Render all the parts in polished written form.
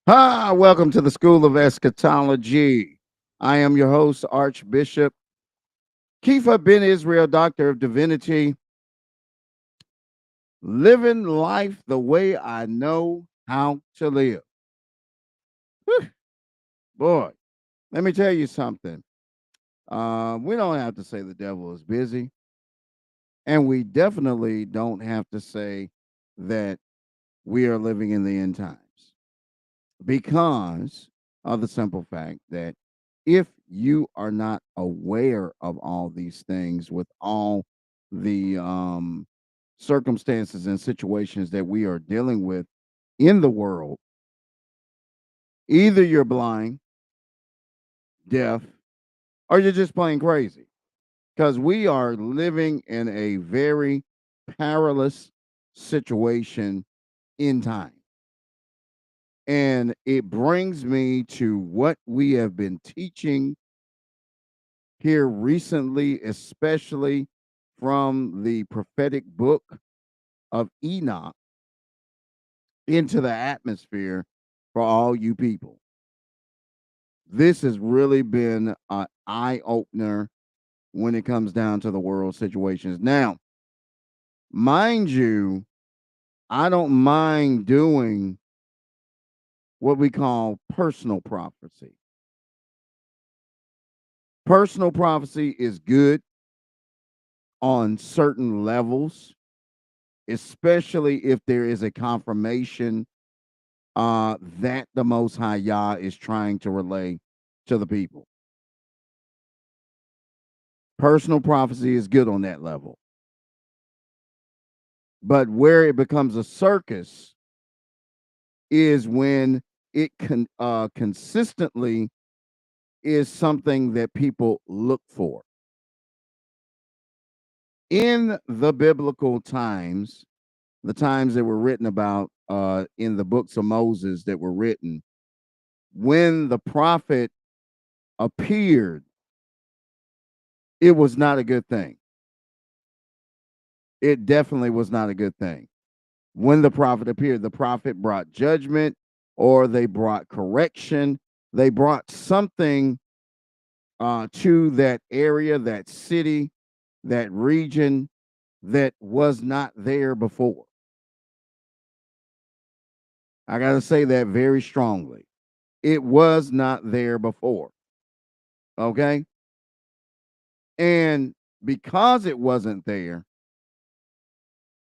Welcome to the School of Eschatology. I am your host, Archbishop Kifa Ben Israel, Doctor of Divinity, living life the way I know how to live. Whew, boy, let me tell you something. We don't have to say the devil is busy, and we definitely don't have to say that we are living in the end times because of the simple fact that if you are not aware of all these things with all the circumstances and situations that we are dealing with in the world, either you're blind, deaf, or you're just plain crazy because we are living in a very perilous situation in time. And it brings me to what we have been teaching here recently, especially from the prophetic book of Enoch into the atmosphere for all you people. This has really been an eye opener when it comes down to the world situations. Now, mind you, I don't mind doing what we call personal prophecy. Personal prophecy is good on certain levels, especially if there is a confirmation that the Most High Yah is trying to relay to the people. Personal prophecy is good on that level. But where it becomes a circus is when it consistently is something that people look for. In the biblical times, the times that were written about in the books of Moses that were written, when the prophet appeared, it was not a good thing. It definitely was not a good thing. When the prophet appeared, the prophet brought judgment or they brought correction. They brought something to that area, that city, that region that was not there before. I got to say that very strongly. It was not there before. Okay. And because it wasn't there,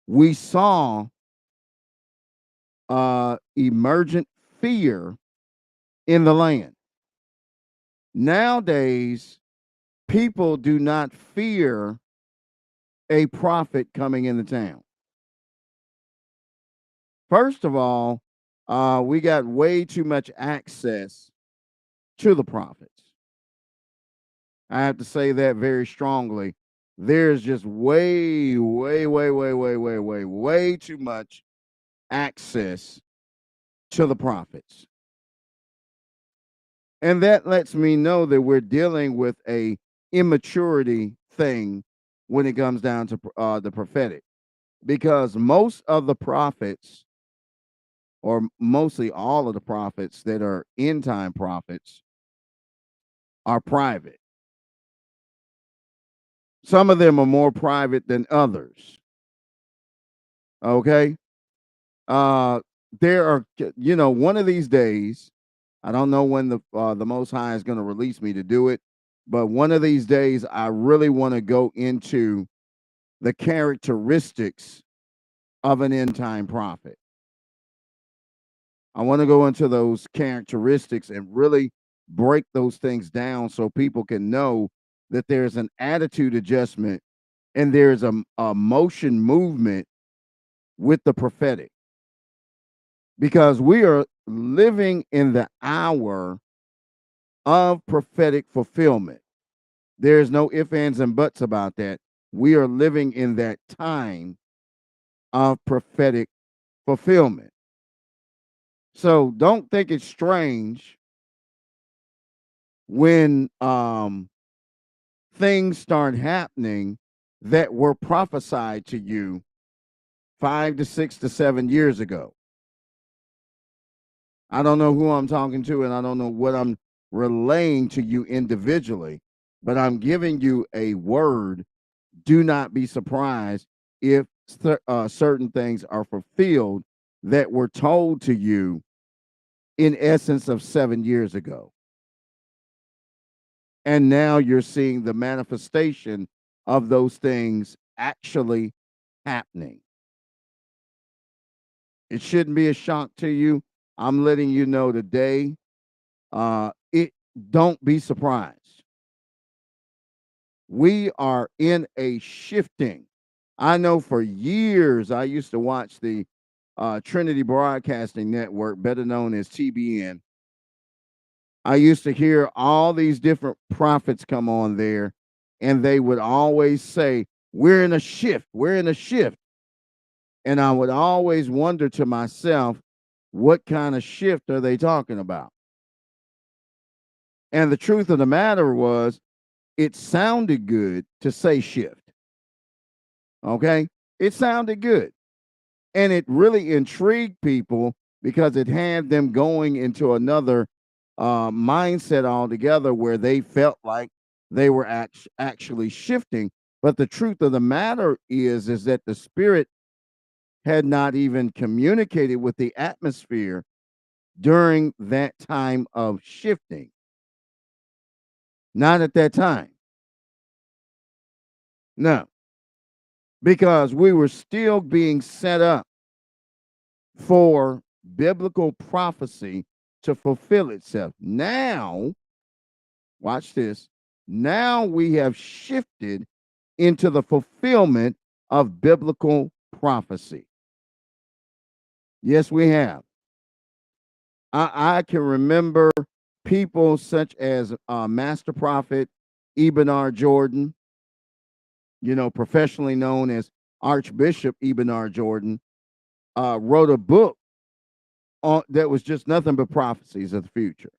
we saw emergent fear in the land. Nowadays, people do not fear a prophet coming into town. First of all, we got way too much access to the prophets. I have to say that very strongly. There's just way too much access to the prophets. And that lets me know that we're dealing with a immaturity thing when it comes down to the prophetic, because most of the prophets, or mostly all of the prophets that are end time prophets, are private. Some of them are more private than others. Okay. Uh, there are, one of these days, I don't know when the Most High is going to release me to do it, but one of these days, I really want to go into the characteristics of an end time prophet. I want to go into those characteristics and really break those things down so people can know that there's an attitude adjustment and there's a motion movement with the prophetic, because we are living in the hour of prophetic fulfillment. There's no ifs, ands, and buts about that. We are living in that time of prophetic fulfillment. So don't think it's strange when things start happening that were prophesied to you 5 to 6 to 7 years ago. I don't know who I'm talking to, and I don't know what I'm relaying to you individually, but I'm giving you a word. Do not be surprised if certain things are fulfilled that were told to you in essence of 7 years ago. And now you're seeing the manifestation of those things actually happening. It shouldn't be a shock to you. I'm letting you know today. It don't be surprised. We are in a shifting. I know for years I used to watch the Trinity Broadcasting Network, better known as TBN. I used to hear all these different prophets come on there, and they would always say, "We're in a shift. We're in a shift." And I would always wonder to myself, what kind of shift are they talking about? And the truth of the matter was, it sounded good to say shift. Okay. It sounded good. And it really intrigued people because it had them going into another mindset altogether where they felt like they were actually shifting. But the truth of the matter is that the spirit had not even communicated with the atmosphere during that time of shifting. Not at that time. No, because we were still being set up for biblical prophecy to fulfill itself. Now, watch this. Now we have shifted into the fulfillment of biblical prophecy. Yes, we have. I can remember people such as Master Prophet Ibn R. Jordan, professionally known as Archbishop Ibn R. Jordan, wrote a book that was just nothing but prophecies of the future.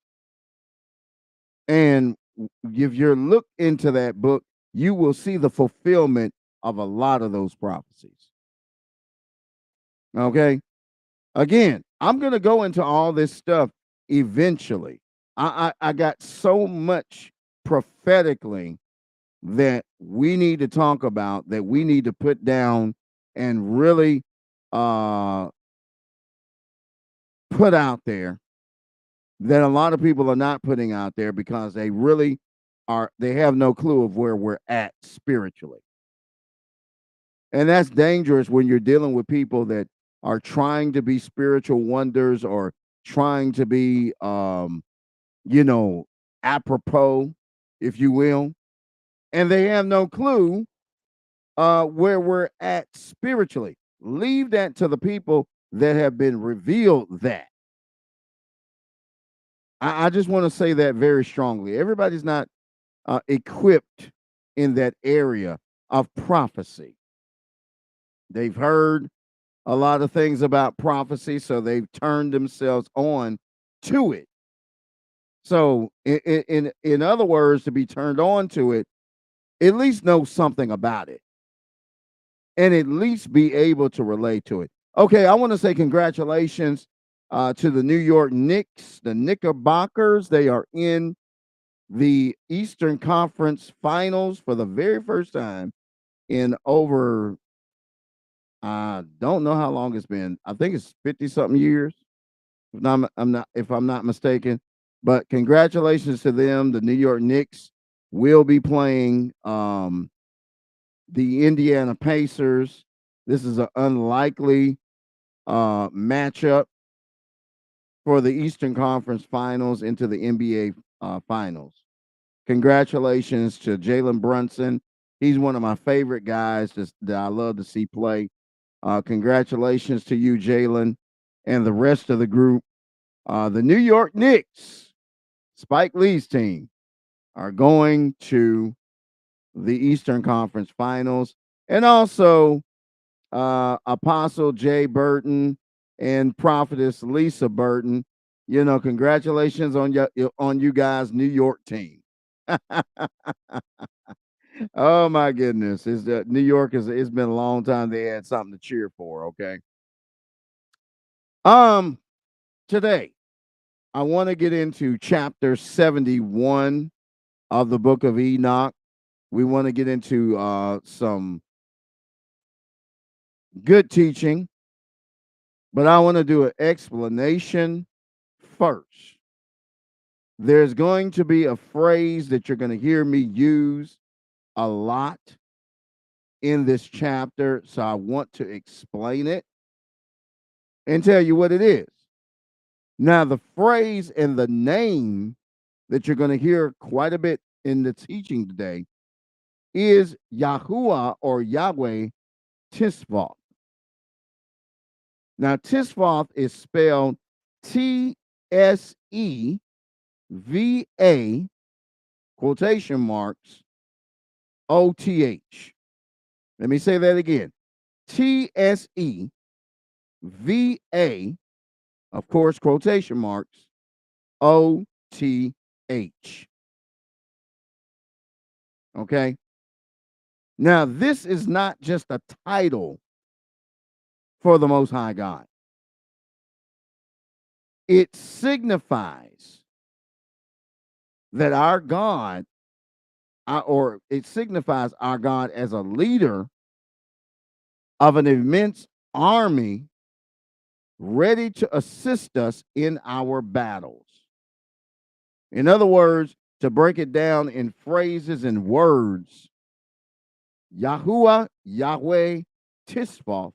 And if you look into that book, you will see the fulfillment of a lot of those prophecies. Okay. Again, I'm going to go into all this stuff eventually. I got so much prophetically that we need to talk about, that we need to put down and really uh, put out there, that a lot of people are not putting out there because they have no clue of where we're at spiritually. And that's dangerous when you're dealing with people that are trying to be spiritual wonders or trying to be you know, apropos, if you will, and they have no clue where we're at spiritually. Leave that to the people that have been revealed that. I just want to say that very strongly. Everybody's not equipped in that area of prophecy. They've heard a lot of things about prophecy, so they've turned themselves on to it. So, in other words, to be turned on to it, at least know something about it, and at least be able to relate to it. Okay, I want to say congratulations to the New York Knicks, the Knickerbockers. They are in the Eastern Conference Finals for the very first time in over, I don't know how long it's been. I think it's 50 something years. If I'm not mistaken. But congratulations to them. The New York Knicks will be playing the Indiana Pacers. This is an unlikely matchup for the Eastern Conference Finals into the NBA Finals. Congratulations to Jalen Brunson. He's one of my favorite guys that I love to see play. Congratulations to you, Jalen, and the rest of the group. The New York Knicks, Spike Lee's team, are going to the Eastern Conference Finals. And also, Apostle Jay Burton and Prophetess Lisa Burton. Congratulations on you guys' New York team. Oh my goodness. New York it's been a long time they had something to cheer for, okay? Um Today. I want to get into chapter 71 of the book of Enoch. We want to get into some good teaching, but I want to do an explanation first. There's going to be a phrase that you're going to hear me use a lot in this chapter, so I want to explain it and tell you what it is. Now, the phrase and the name that you're going to hear quite a bit in the teaching today is Yahuwah or Yahweh Tisvath. Now, Tisvath is spelled T-S-E-V-A, quotation marks, O-T-H. Let me say that again. T-S-E-V-A, of course, quotation marks, O-T-H. Okay? Now, this is not just a title for the Most High God. It signifies that our God, or it signifies our God as a leader of an immense army ready to assist us in our battles. In other words, to break it down in phrases and words, Yahuwah, Yahweh, Tisvath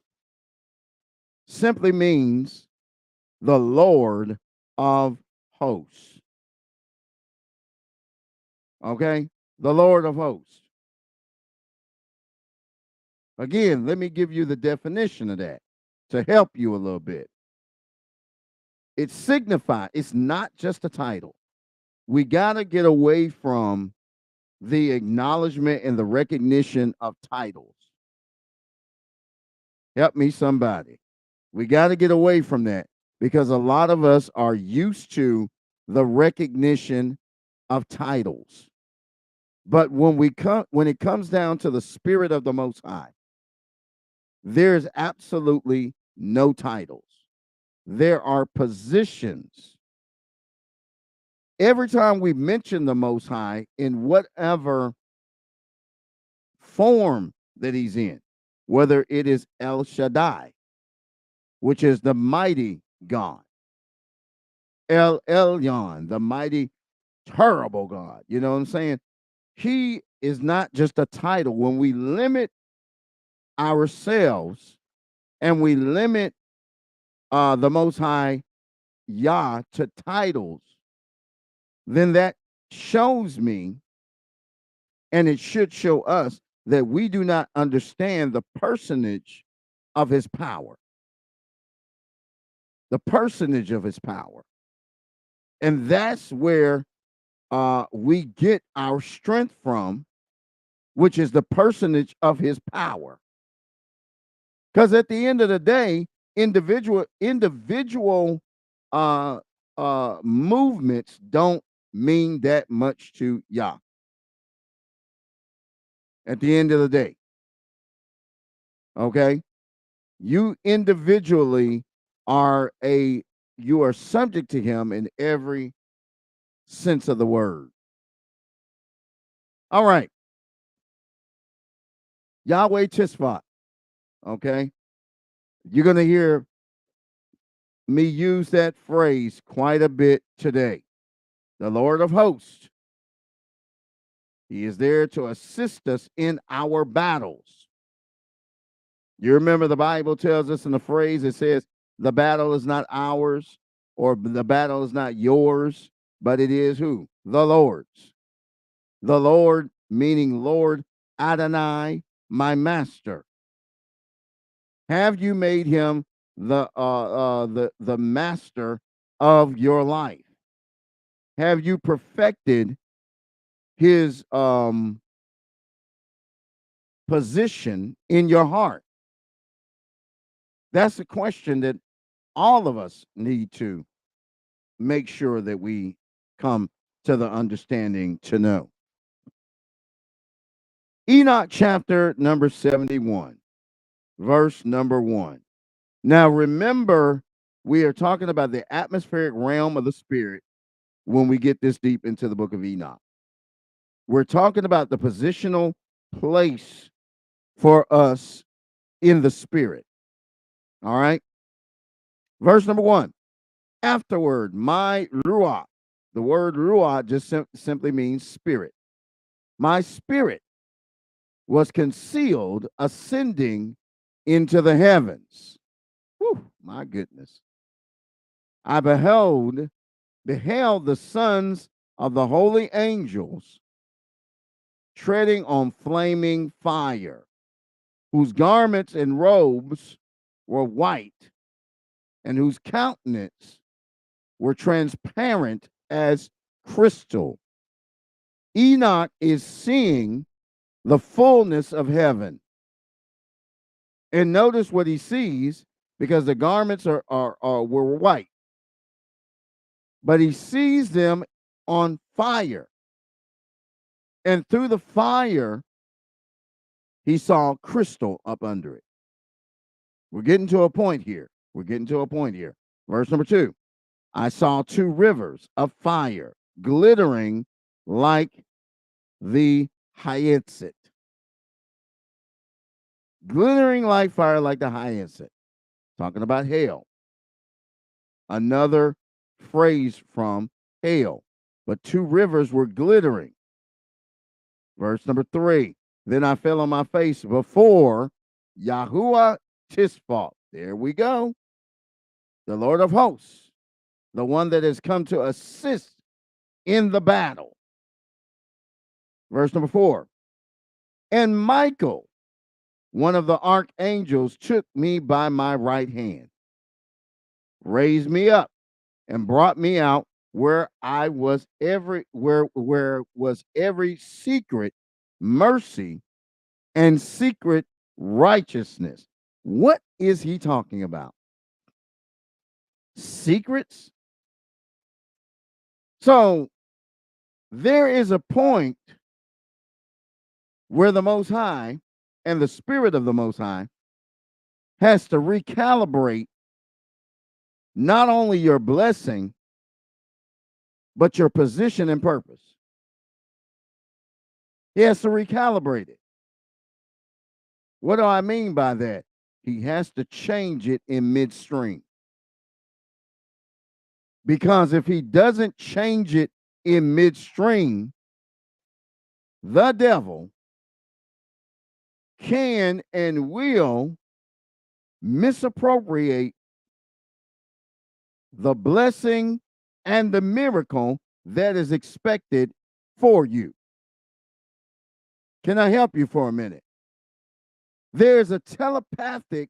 simply means the Lord of hosts. Okay? The Lord of hosts. Again, let me give you the definition of that to help you a little bit. It signifies, it's not just a title. We got to get away from the acknowledgement and the recognition of titles. Help me, somebody. We got to get away from that because a lot of us are used to the recognition of titles. But when it comes down to the Spirit of the Most High, there's absolutely no titles. There are positions. Every time we mention the Most High in whatever form that he's in, whether it is El Shaddai, which is the mighty God, El Elyon, the mighty, terrible God, you know what I'm saying? He is not just a title. When we limit ourselves and we limit the Most High Yah to titles, then that shows me, and it should show us, that we do not understand the personage of his power. The personage of his power. And that's where we get our strength from, which is the personage of his power. Because at the end of the day, individual movements don't mean that much to Yah. At the end of the day, okay, you individually you are subject to him in every sense of the word. All right, Yahweh Tisvath. Okay, you're gonna hear me use that phrase quite a bit today. The Lord of hosts. He is there to assist us in our battles. You remember the Bible tells us in the phrase, it says, the battle is not ours, or the battle is not yours, but it is who? The Lord's. The Lord, meaning Lord Adonai, my master. Have you made him the master of your life? Have you perfected his position in your heart? That's a question that all of us need to make sure that we come to the understanding to know. Enoch chapter number 71, verse number 1. Now remember we are talking about the atmospheric realm of the spirit when we get this deep into the book of Enoch. We're talking about the positional place for us in the spirit. All right. Verse number 1. Afterward, my ruach. The word ruach just simply means spirit. My spirit was concealed, ascending into the heavens. Whew, my goodness. I beheld the sons of the holy angels treading on flaming fire, whose garments and robes were white, and whose countenance were transparent as crystal. Enoch is seeing the fullness of heaven. And notice what he sees, because the garments were white. But he sees them on fire. And through the fire, he saw crystal up under it. We're getting to a point here. Verse number 2. I saw 2 rivers of fire glittering like the hyacinth. Glittering like fire, like the hyacinth. Talking about hell. Another phrase from hell. But 2 rivers were glittering. Verse number 3. Then I fell on my face before Yahuwah Tisfat. There we go. The Lord of hosts, the one that has come to assist in the battle. Verse number 4. And Michael, one of the archangels, took me by my right hand, raised me up, and brought me out where was every secret mercy and secret righteousness. What is he talking about? Secrets? So there is a point where the Most High and the Spirit of the Most High has to recalibrate not only your blessing, but your position and purpose. He has to recalibrate it. What do I mean by that? He has to change it in midstream. Because if he doesn't change it in midstream, the devil can and will misappropriate the blessing and the miracle that is expected for you. Can I help you for a minute? There's a telepathic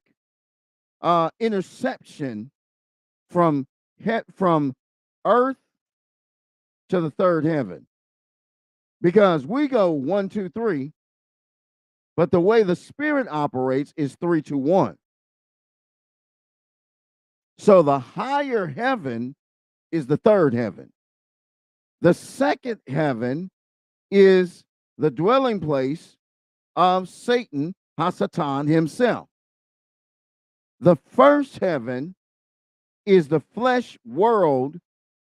interception from earth to the third heaven, because we go 1, 2, 3, but the way the spirit operates is 3, 2, 1. So the higher heaven is the third heaven. The second heaven is the dwelling place of Satan, Hasatan himself. The first heaven is the flesh world,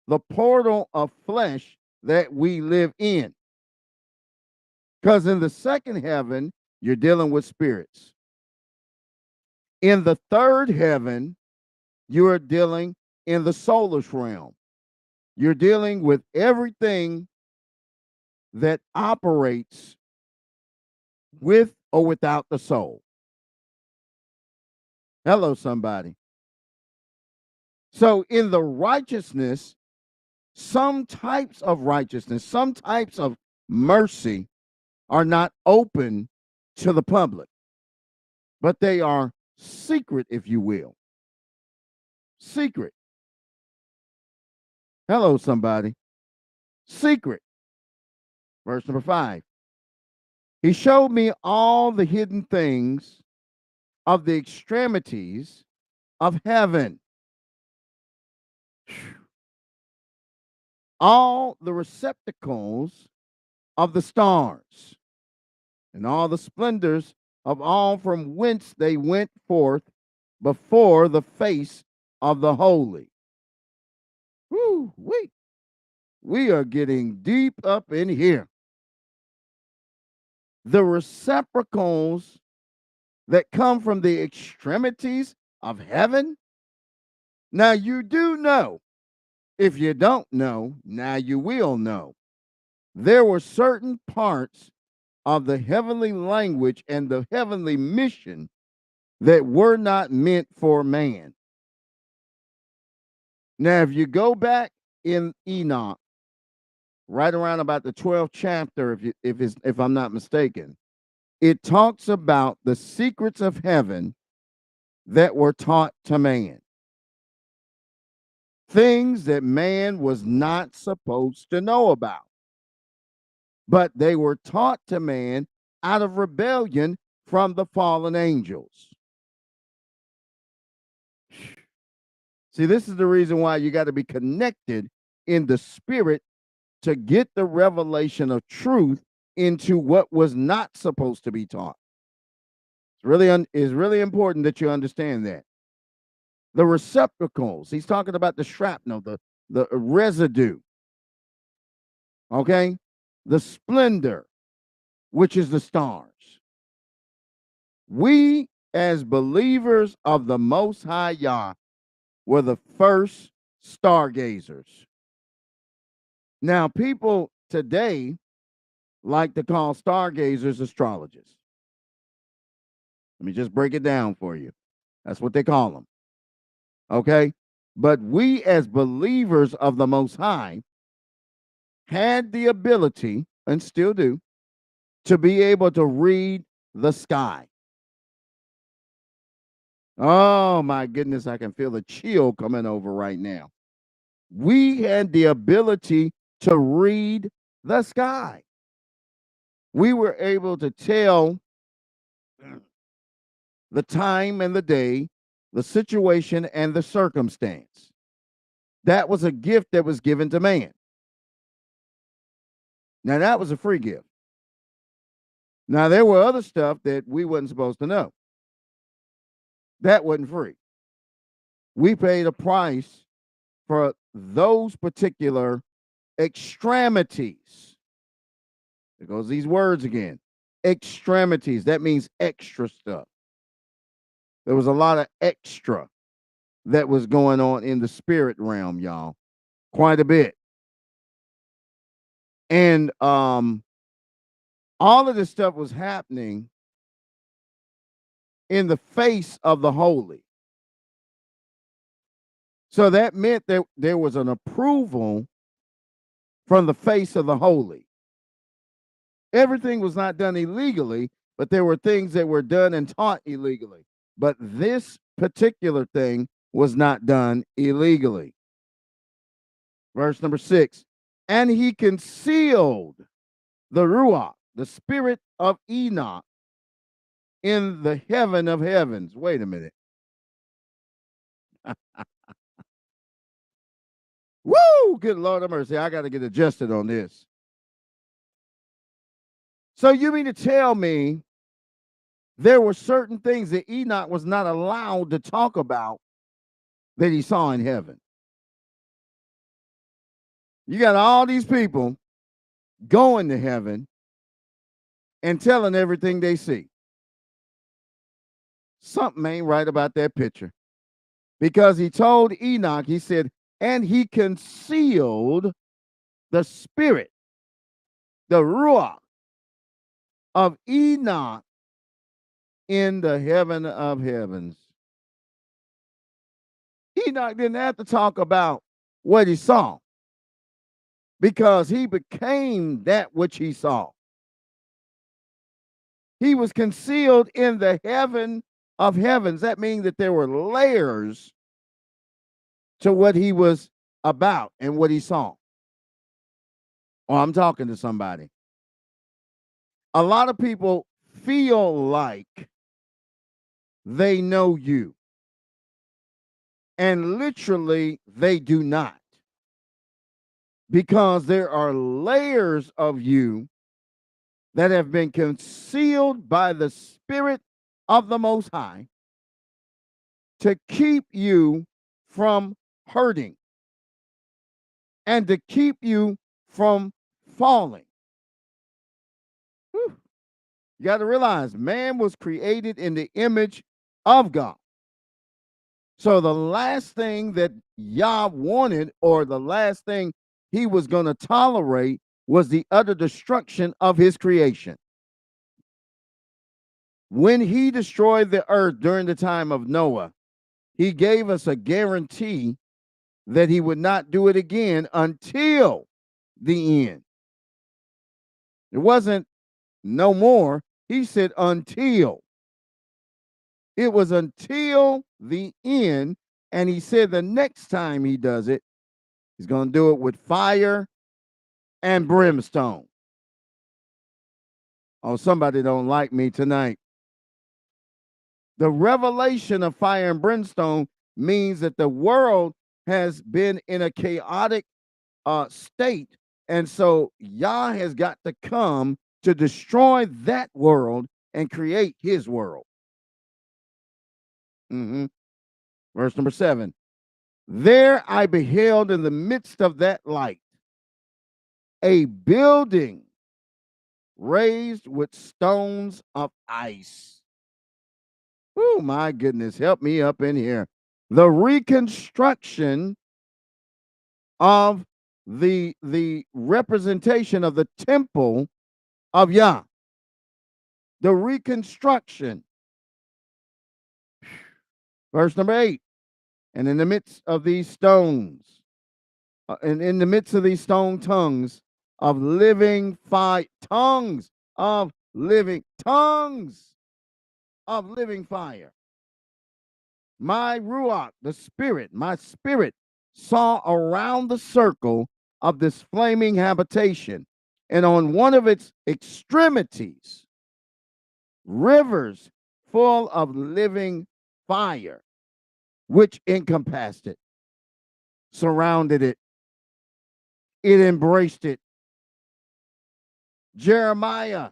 the portal of flesh that we live in. Because in the second heaven, you're dealing with spirits. In the third heaven, you are dealing in the soulish realm. You're dealing with everything that operates with or without the soul. Hello, somebody. So in the righteousness, some types of righteousness, some types of mercy are not open to the public, but they are secret, if you will. Secret. Hello, somebody. Secret. Verse number 5. He showed me all the hidden things of the extremities of heaven. All the receptacles of the stars, and all the splendors of all from whence they went forth before the face of the holy. Woo, we are getting deep up in here. The receptacles that come from the extremities of heaven. Now, you do know. If you don't know, now you will know. There were certain parts of the heavenly language and the heavenly mission that were not meant for man. Now, if you go back in Enoch, right around about the 12th chapter, if I'm not mistaken, it talks about the secrets of heaven that were taught to man. Things that man was not supposed to know about, but they were taught to man out of rebellion from the fallen angels. See, this is the reason why you got to be connected in the spirit to get the revelation of truth into what was not supposed to be taught. It's really important that you understand that. The receptacles, he's talking about the shrapnel, the residue. Okay? The splendor, which is the stars. We, as believers of the Most High Yah, were the first stargazers. Now, people today like to call stargazers astrologers. Let me just break it down for you. That's what they call them. Okay? But we, as believers of the Most High, had the ability, and still do, to be able to read the sky. Oh my goodness, I can feel a chill coming over right now. We had the ability to read the sky. We were able to tell the time and the day, the situation and the circumstance. That was a gift that was given to man. Now, that was a free gift. Now, there were other stuff that we wasn't supposed to know. That wasn't free. We paid a price for those particular extremities. There goes these words again. Extremities. That means extra stuff. There was a lot of extra that was going on in the spirit realm, y'all. Quite a bit. And all of this stuff was happening in the face of the holy. So that meant that there was an approval from the face of the holy. Everything was not done illegally, but there were things that were done and taught illegally. But this particular thing was not done illegally. Verse number 6, and he concealed the Ruach, the spirit of Enoch, in the heaven of heavens. Wait a minute. Woo! Good Lord of mercy. I got to get adjusted on this. So you mean to tell me there were certain things that Enoch was not allowed to talk about that he saw in heaven? You got all these people going to heaven and telling everything they see. Something ain't right about that picture. Because he told Enoch, he said, and he concealed the spirit, the Ruach of Enoch in the heaven of heavens. Enoch didn't have to talk about what he saw because he became that which he saw. He was concealed in the heaven of heavens. That means that there were layers to what he was about and what he saw. Oh, I'm talking to somebody. A lot of people feel like they know you, and literally they do not, because there are layers of you that have been concealed by the Spirit of the Most High to keep you from hurting and to keep you from falling. Whew. You got to realize man was created in the image of God. So the last thing that Yah wanted, or the last thing he was going to tolerate, was the utter destruction of his creation. When he destroyed the earth during the time of Noah, he gave us a guarantee that he would not do it again until the end. It wasn't no more. He said until. It was until the end. And he said the next time he does it, he's going to do it with fire and brimstone. Oh, somebody don't like me tonight. The revelation of fire and brimstone means that the world has been in a chaotic state. And so Yah has got to come to destroy that world and create his world. Verse number 7. There I beheld in the midst of that light a building raised with stones of ice. Oh, my goodness. Help me up in here. The reconstruction of the representation of the temple of Yah. The reconstruction. Verse number 8. And in the midst of these stones, and in the midst of these stone tongues of living fire, tongues of living fire. My ruach, the spirit, my spirit saw around the circle of this flaming habitation, and on one of its extremities, rivers full of living fire, which encompassed it, surrounded it, it embraced it. Jeremiah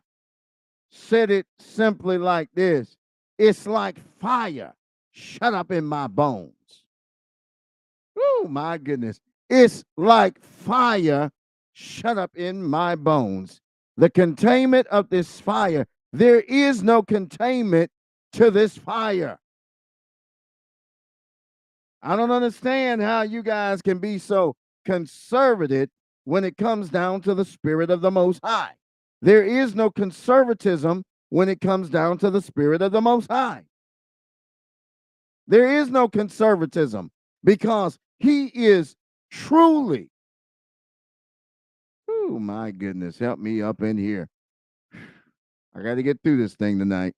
said it simply like this: it's like fire shut up in my bones. Oh, my goodness. It's like fire shut up in my bones. The containment of this fire, there is no containment to this fire. I don't understand how you guys can be so conservative when it comes down to the Spirit of the Most High. There is no conservatism when it comes down to the Spirit of the Most High. There is no conservatism because he is truly, oh my goodness, help me up in here. I got to get through this thing tonight.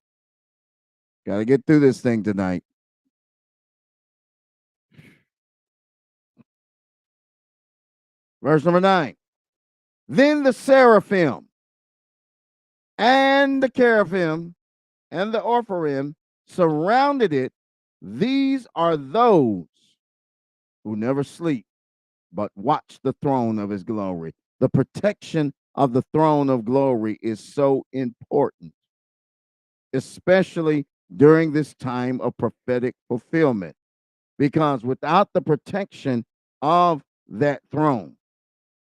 Got to get through this thing tonight. Verse number 9. Then the seraphim and the cherubim and the orpharim surrounded it. These are those who never sleep, but watch the throne of his glory. The protection of the throne of glory is so important, especially during this time of prophetic fulfillment, because without the protection of that throne,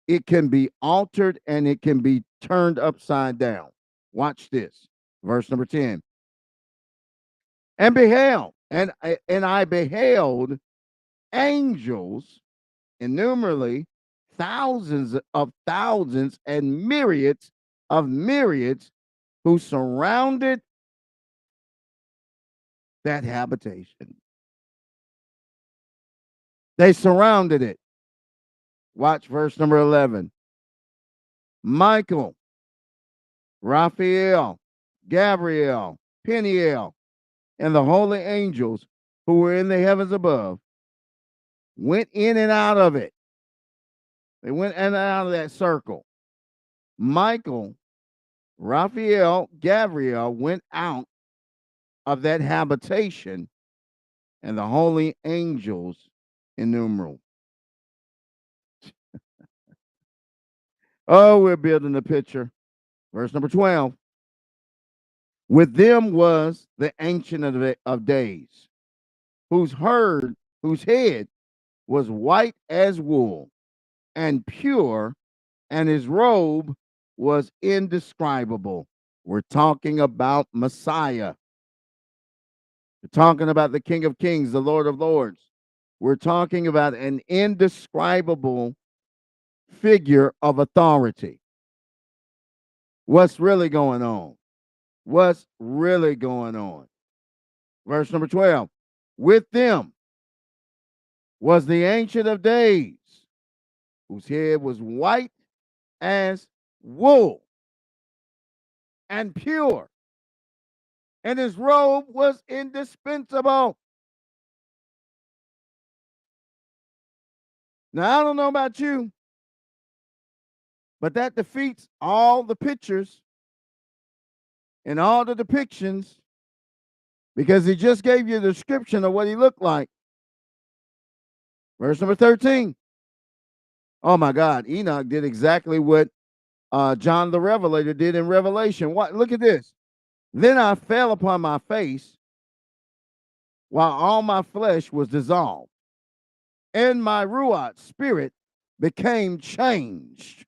it can be altered and it can be turned upside down. Watch this. Verse number 10. And I beheld angels, innumerably thousands of thousands and myriads of myriads, who surrounded that habitation. They surrounded it. Watch verse number 11. Michael, Raphael, Gabriel, Peniel, and the holy angels who were in the heavens above went in and out of it. They went in and out of that circle. Michael, Raphael, Gabriel went out of that habitation, and the holy angels innumerable. Oh, we're building a picture. Verse number 12. With them was the Ancient of Days, whose head was white as wool and pure, and his robe was indescribable. We're talking about Messiah. We're talking about the King of Kings, the Lord of Lords. We're talking about an indescribable figure of authority. What's really going on? What's really going on? Verse number 12. With them was the Ancient of Days, whose head was white as wool and pure, and his robe was indispensable. Now, I don't know about you, but that defeats all the pictures and all the depictions because he just gave you a description of what he looked like. Verse number 13. Oh my God, Enoch did exactly what John the Revelator did in Revelation. What? Look at this. Then I fell upon my face while all my flesh was dissolved, and my ruach spirit became changed.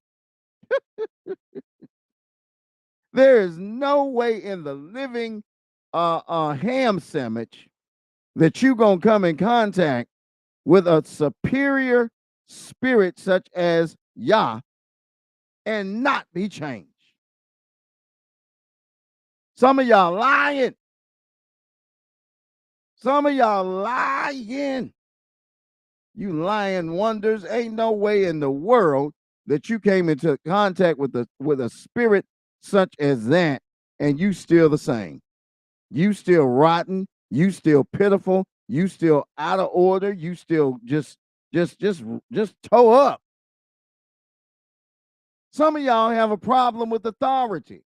There is no way in the living ham sandwich that you gonna come in contact with a superior spirit such as Yah and not be changed. Some of y'all lying. Some of y'all lying. You lying wonders. Ain't no way in the world that you came into contact with a spirit such as that and you still the same. You still rotten, you still pitiful, you still out of order, you still just toe up. Some of y'all have a problem with authority.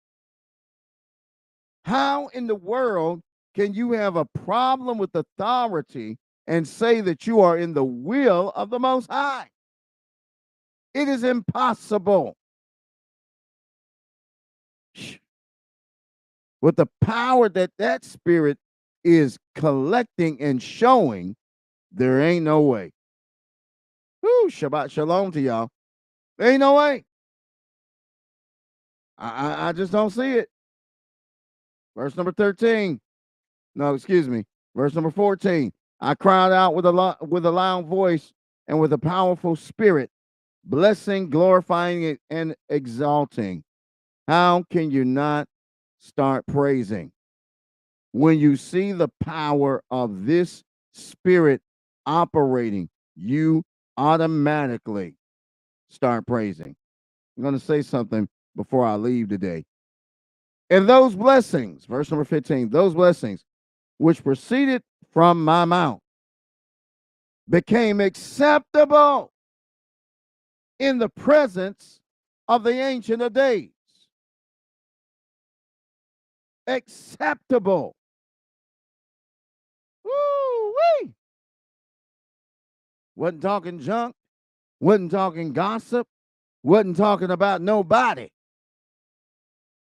How in the world can you have a problem with authority and say that you are in the will of the Most High? It is impossible. With the power that spirit is collecting and showing, there ain't no way. Whoo, Shabbat Shalom to y'all. There ain't no way. I just don't see it. Verse number 13. No, excuse me. Verse number 14. I cried out with a loud voice and with a powerful spirit, blessing, glorifying it, and exalting. How can you not start praising? When you see the power of this spirit operating, you automatically start praising. I'm going to say something before I leave today. And those blessings, verse number 15, those blessings which proceeded from my mouth became acceptable in the presence of the Ancient of Days. Acceptable. Woo-wee. Wasn't talking junk, wasn't talking gossip, wasn't talking about nobody.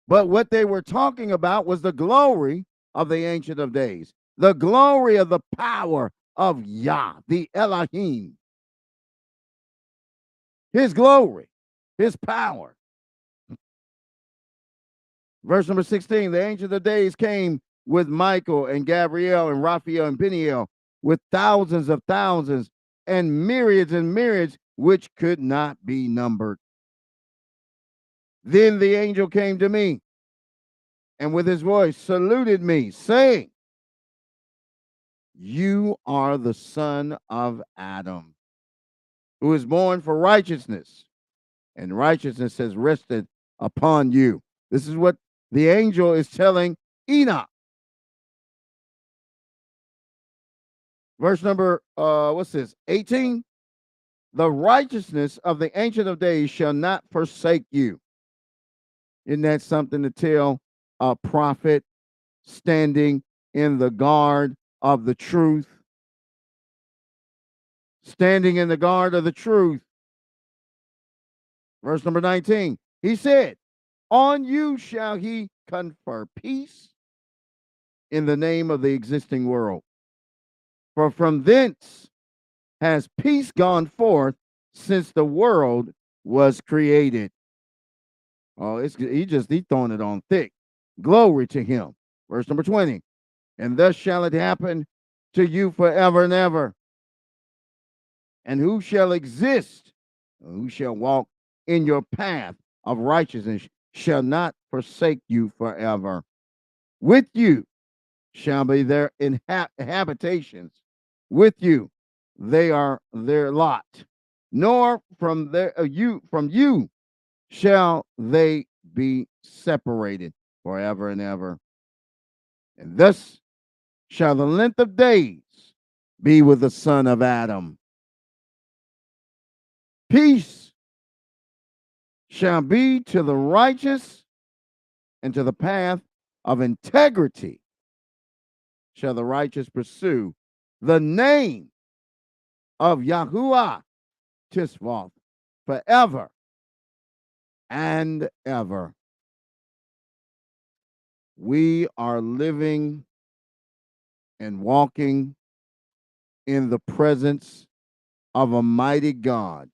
But what they were talking about was the glory of the Ancient of Days, the glory of the power of Yah, the Elohim, his glory, his power. Verse number 16, the Ancient of Days came with Michael and Gabriel and Raphael and Peniel with thousands of thousands and myriads which could not be numbered. Then the angel came to me and with his voice saluted me, saying, you are the son of Adam, who is born for righteousness, and righteousness has rested upon you. This is what the angel is telling Enoch. Verse number, what's this? 18. The righteousness of the Ancient of Days shall not forsake you. Isn't that something to tell a prophet standing in the guard of the truth? Standing in the guard of the truth. Verse number 19. He said, on you shall he confer peace in the name of the existing world. For from thence has peace gone forth since the world was created. Oh, he's throwing it on thick. Glory to him. Verse number 20. And thus shall it happen to you forever and ever. And who shall exist? Who shall walk in your path of righteousness shall not forsake you forever. With you shall be their habitations. With you they are their lot. Nor from you shall they be separated forever and ever. And thus shall the length of days be with the son of Adam. Peace shall be to the righteous, and to the path of integrity shall the righteous pursue. The name of Yahuwah Tisvath forever and ever. We are living and walking in the presence of a mighty God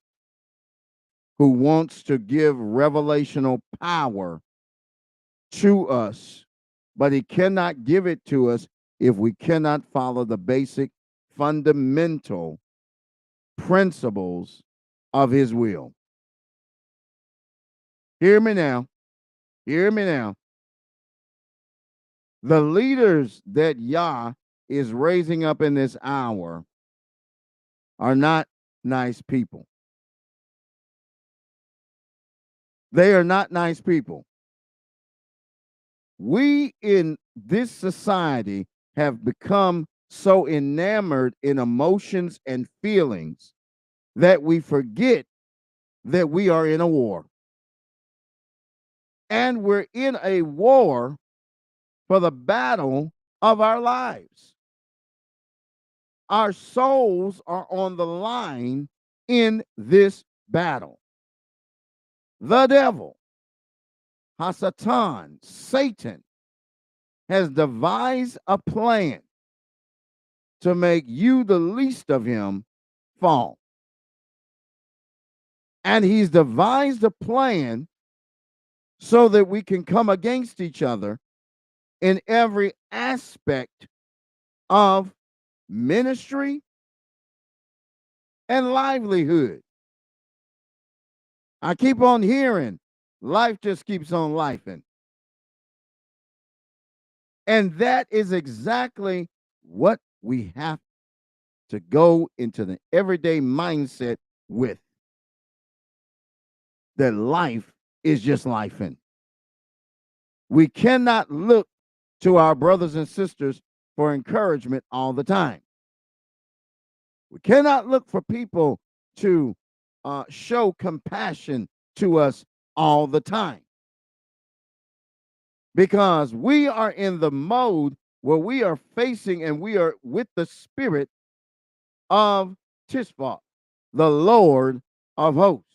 who wants to give revelational power to us, but he cannot give it to us if we cannot follow the basic fundamental principles of his will. Hear me now. Hear me now. The leaders that Yah is raising up in this hour are not nice people. They are not nice people. We in this society have become so enamored in emotions and feelings that we forget that we are in a war. And we're in a war for the battle of our lives. Our souls are on the line in this battle. The devil, Hasatan, Satan, has devised a plan to make you, the least of him, fall. And he's devised a plan so that we can come against each other in every aspect of ministry and livelihood. I keep on hearing life just keeps on lifing. And that is exactly what we have to go into the everyday mindset with. That life is just lifing. We cannot look to our brothers and sisters for encouragement all the time. We cannot look for people to show compassion to us all the time. Because we are in the mode where we are facing and we are with the spirit of Tishbach, the Lord of hosts.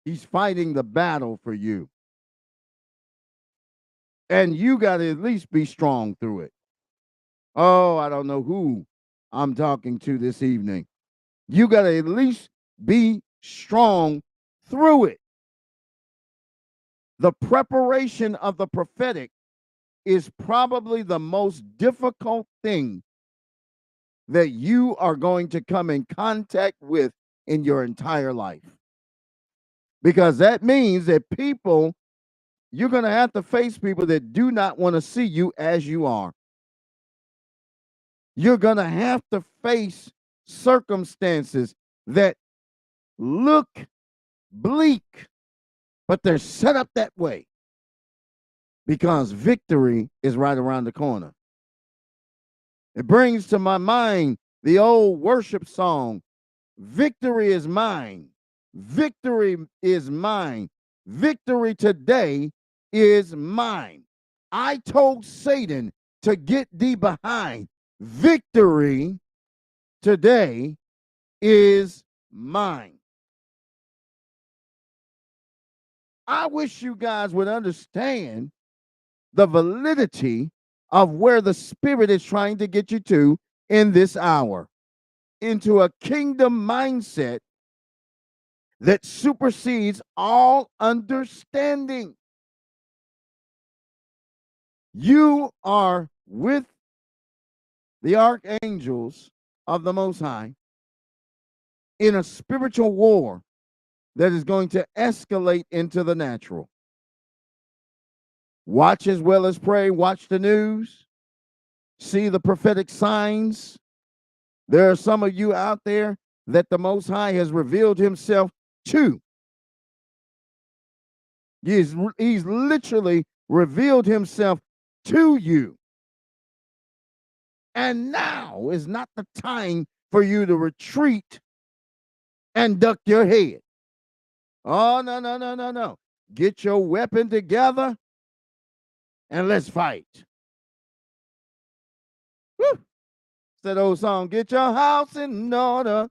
He's fighting the battle for you. And you got to at least be strong through it. Oh, I don't know who I'm talking to this evening. You got to at least be strong through it. The preparation of the prophetic is probably the most difficult thing that you are going to come in contact with in your entire life. Because that means that you're going to have to face people that do not want to see you as you are. You're going to have to face circumstances that look bleak, but they're set up that way because victory is right around the corner. It brings to my mind the old worship song, "Victory is mine. Victory is mine. Victory today is mine. I told Satan to get thee behind. Victory today is mine." I wish you guys would understand the validity of where the Spirit is trying to get you to in this hour. into a kingdom mindset that supersedes all understanding. You are with the archangels of the Most High in a spiritual war that is going to escalate into the natural. Watch as well as pray. Watch the news. See the prophetic signs. There are some of you out there that the Most High has revealed himself to. He's literally revealed himself to you. And now is not the time for you to retreat and duck your head. Oh, no, no, no, no, no. Get your weapon together and let's fight. Woo! It's that old song, get your house in order.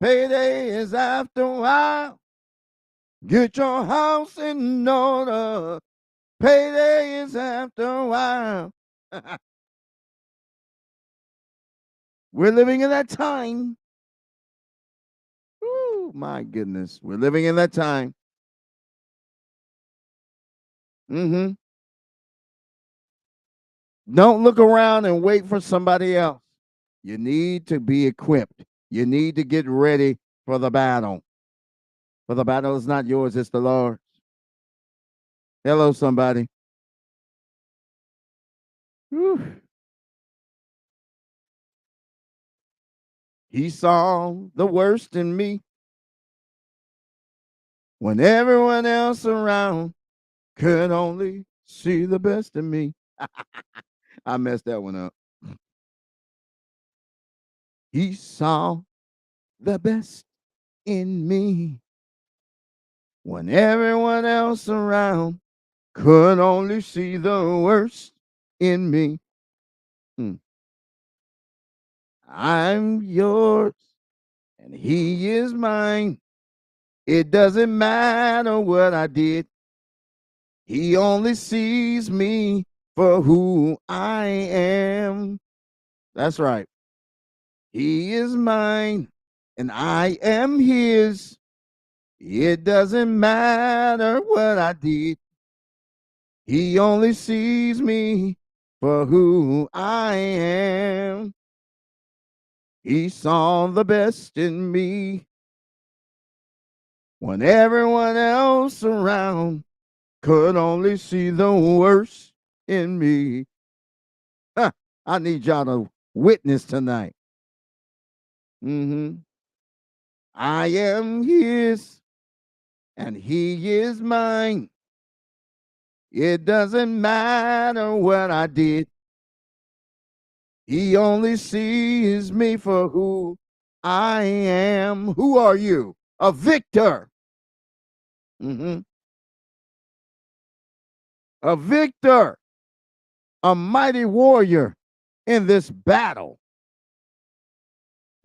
Payday is after a while. Get your house in order. Payday is after a while. We're living in that time. Ooh, my goodness. We're living in that time. Mm-hmm. Don't look around and wait for somebody else. You need to be equipped. You need to get ready for the battle. For the battle is not yours, it's the Lord's. Hello, somebody. Whew. He saw the worst in me when everyone else around could only see the best in me. I messed that one up. He saw the best in me when everyone else around could only see the worst in me. I'm yours and he is mine. It doesn't matter what I did. He only sees me for who I am. That's right. He is mine and I am his. It doesn't matter what I did. He only sees me for who I am. He saw the best in me when everyone else around could only see the worst in me. Huh, I need y'all to witness tonight. I am his and he is mine. It doesn't matter what I did. He only sees me for who I am. Who are you? A victor. A victor. A mighty warrior in this battle.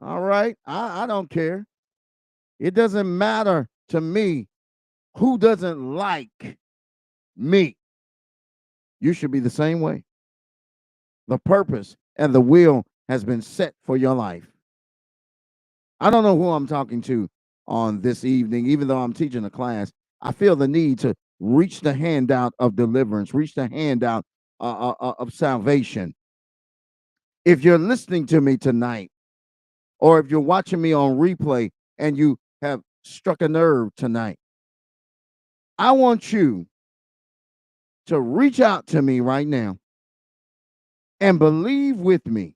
All right. I don't care. It doesn't matter to me who doesn't like me. You should be the same way. The purpose and the will has been set for your life. I don't know who I'm talking to on this evening, even though I'm teaching a class. I feel the need to reach the hand out of deliverance, reach the hand out of salvation. If you're listening to me tonight, or if you're watching me on replay and you have struck a nerve tonight, I want you to reach out to me right now and believe with me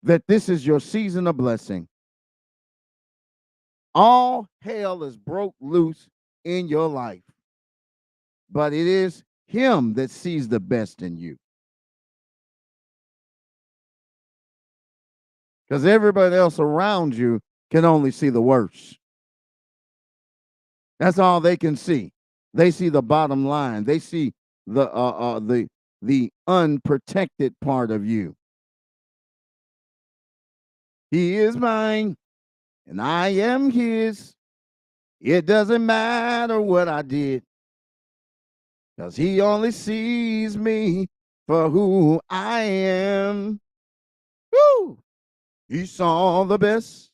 that this is your season of blessing. All hell is broke loose in your life, but it is him that sees the best in you. Because everybody else around you can only see the worst. That's all they can see. They see the bottom line. They see the unprotected part of you. He is mine and I am his. It doesn't matter what I did, because he only sees me for who I am. Woo! He saw the best.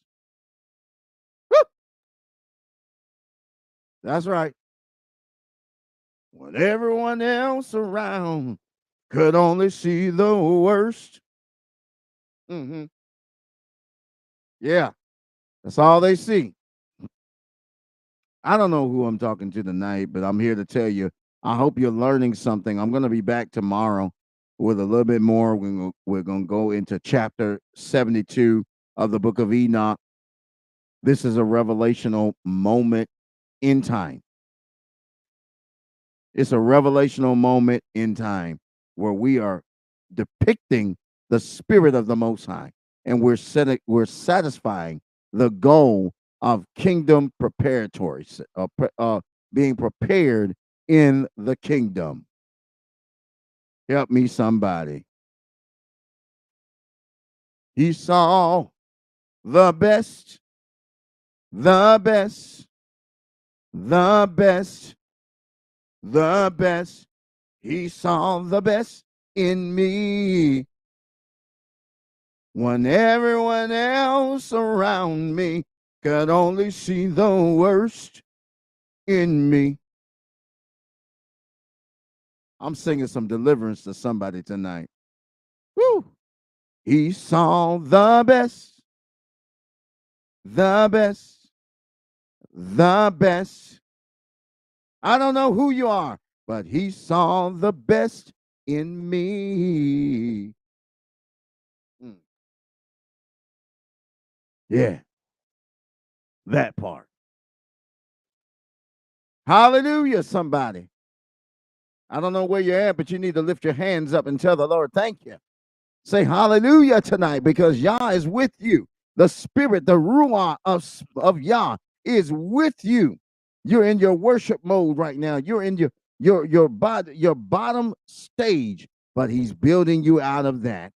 Woo! That's right. When everyone else around could only see the worst. Hmm. Yeah, that's all they see. I don't know who I'm talking to tonight, but I'm here to tell you, I hope you're learning something. I'm going to be back tomorrow with a little bit more. We're going to go into chapter 72 of the book of Enoch. This is a revelational moment in time. It's a revelational moment in time where we are depicting the spirit of the Most High, and we're satisfying the goal of kingdom preparatory, being prepared in the kingdom. Help me, somebody. He saw the best, the best, the best, the best. He saw the best in me when everyone else around me could only see the worst in me. I'm singing some deliverance to somebody tonight. Woo! He saw the best, the best, the best. I don't know who you are, but he saw the best in me. Mm. Yeah, that part. Hallelujah, somebody. I don't know where you're at, but you need to lift your hands up and tell the Lord, thank you. Say hallelujah tonight because Yah is with you. The spirit, the ruah of Yah is with you. You're in your worship mode right now. You're in your bottom stage, but he's building you out of that.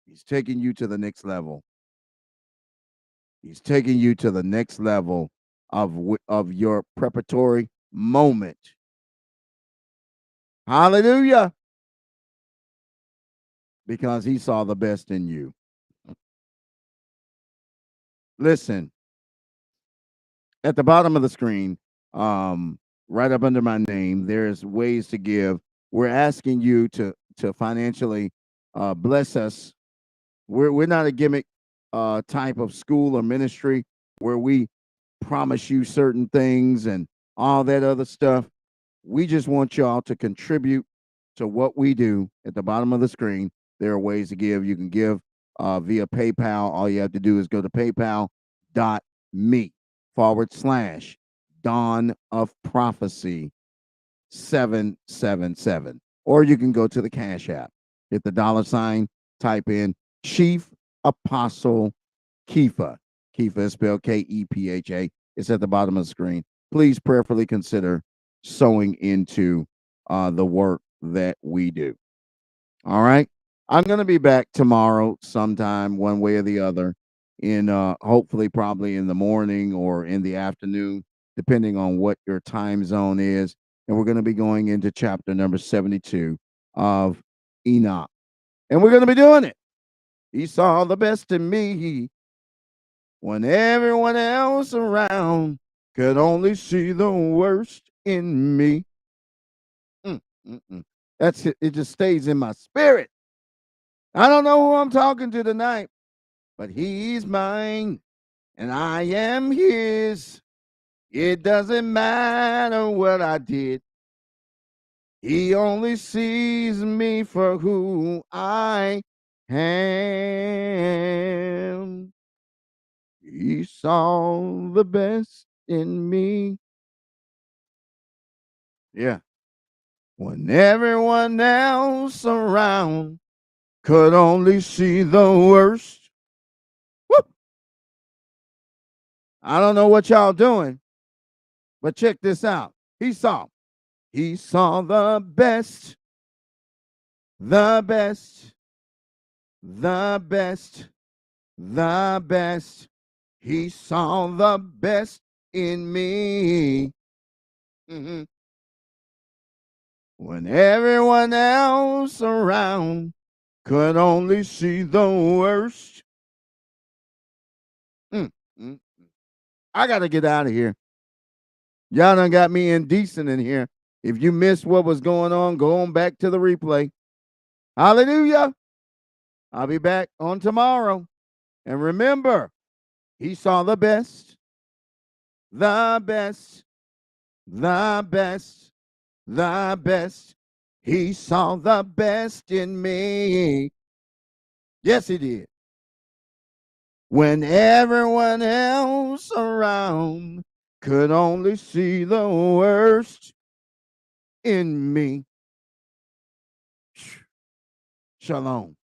He's taking you to the next level. He's taking you to the next level of your preparatory moment. Hallelujah. Because he saw the best in you. Listen, at the bottom of the screen, right up under my name, there's ways to give. We're asking you to financially bless us. We're not a gimmick type of school or ministry where we promise you certain things and all that other stuff. We just want y'all to contribute to what we do. At the bottom of the screen, there are ways to give. You can give via PayPal. All you have to do is go to paypal.me/Dawn of Prophecy 777. Or you can go to the Cash App. Hit the $sign, type in Chief Apostle Kepha. Kepha is spelled Kepha. It's at the bottom of the screen. Please prayerfully consider sowing into the work that we do. All right. I'm going to be back tomorrow sometime, one way or the other, in hopefully probably in the morning or in the afternoon, depending on what your time zone is. And we're going to be going into chapter number 72 of Enoch. And we're going to be doing it. He saw the best in me when everyone else around could only see the worst in me. Mm, mm, mm. That's it. It just stays in my spirit. I don't know who I'm talking to tonight, but he's mine and I am his. It doesn't matter what I did. He only sees me for who I am. He saw the best in me. Yeah. When everyone else around could only see the worst. Woo! I don't know what y'all doing, but check this out. He saw the best, the best, the best, the best. He saw the best in me. Mhm. When everyone else around could only see the worst Mm, mm. I got to get out of here. Y'all done got me indecent in here. If you missed what was going on, go on back to the replay. Hallelujah. I'll be back on tomorrow. And remember, he saw the best, the best, the best, the best. He saw the best in me. Yes, he did. When everyone else around could only see the worst in me. Shalom.